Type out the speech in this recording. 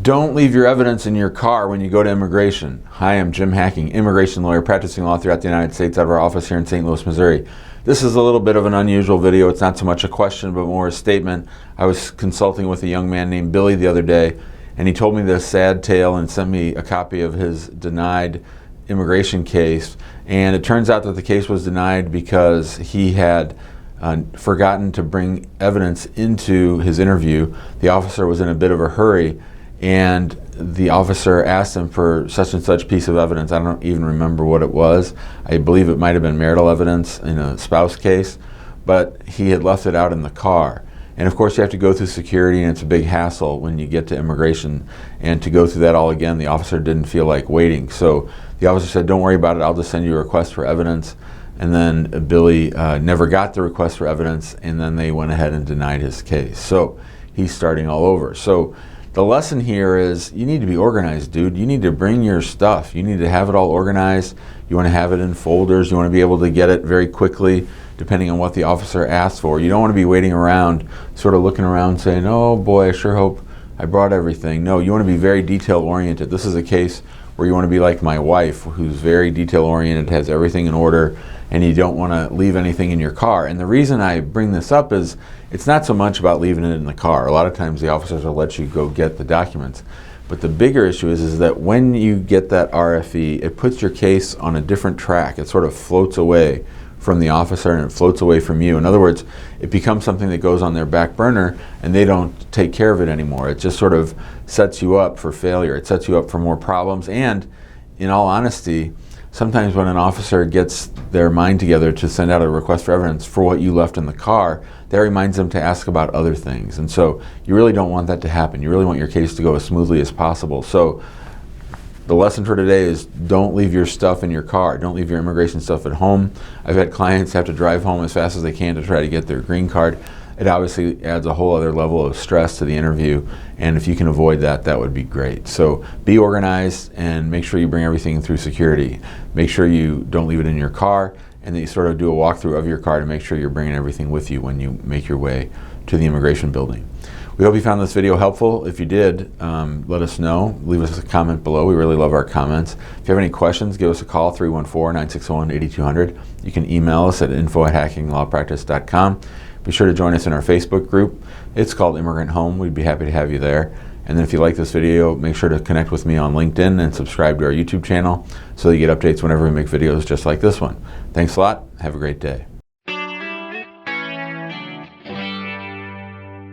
Don't leave your evidence in your car when you go to immigration. Hi, I'm Jim Hacking, immigration lawyer practicing law throughout the United States out of our office here in St. Louis, Missouri. This is a little bit of an unusual video. It's not so much a question, but more a statement. I was consulting with a young man named Billy the other day, and he told me this sad tale and sent me a copy of his denied immigration case. And it turns out that the case was denied because he had forgotten to bring evidence into his interview. The officer was in a bit of a hurry, and the officer asked him for such and such piece of evidence. I don't even remember what it was. I believe it might have been marital evidence in a spouse case, but he had left it out in the car. And of course you have to go through security, and it's a big hassle when you get to immigration. And to go through that all again, the officer didn't feel like waiting. So the officer said, don't worry about it, I'll just send you a request for evidence. And then Billy never got the request for evidence, and then they went ahead and denied his case. So he's starting all over. So the lesson here is you need to be organized, dude. You need to bring your stuff. You need to have it all organized. You want to have it in folders. You want to be able to get it very quickly depending on what the officer asks for. You don't want to be waiting around, sort of looking around saying, oh boy, I sure hope I brought everything. No, you want to be very detail oriented. This is a case where you want to be like my wife, who's very detail oriented, has everything in order, and you don't want to leave anything in your car. And the reason I bring this up is it's not so much about leaving it in the car. A lot of times the officers will let you go get the documents. But the bigger issue is that when you get that RFE, it puts your case on a different track. It sort of floats away from the officer, and it floats away from you. In other words, it becomes something that goes on their back burner, and they don't take care of it anymore. It just sort of sets you up for failure. It sets you up for more problems. And in all honesty, sometimes when an officer gets their mind together to send out a request for evidence for what you left in the car, that reminds them to ask about other things. And so you really don't want that to happen. You really want your case to go as smoothly as possible. So the lesson for today is don't leave your stuff in your car. Don't leave your immigration stuff at home. I've had clients have to drive home as fast as they can to try to get their green card. It obviously adds a whole other level of stress to the interview, and if you can avoid that, that would be great. So be organized and make sure you bring everything through security. Make sure you don't leave it in your car, and that you sort of do a walkthrough of your car to make sure you're bringing everything with you when you make your way to the immigration building. We hope you found this video helpful. If you did, let us know. Leave us a comment below. We really love our comments. If you have any questions, give us a call, 314-961-8200. You can email us at info@hackinglawpractice.com. Be sure to join us in our Facebook group. It's called Immigrant Home. We'd be happy to have you there. And then if you like this video, make sure to connect with me on LinkedIn and subscribe to our YouTube channel so that you get updates whenever we make videos just like this one. Thanks a lot. Have a great day.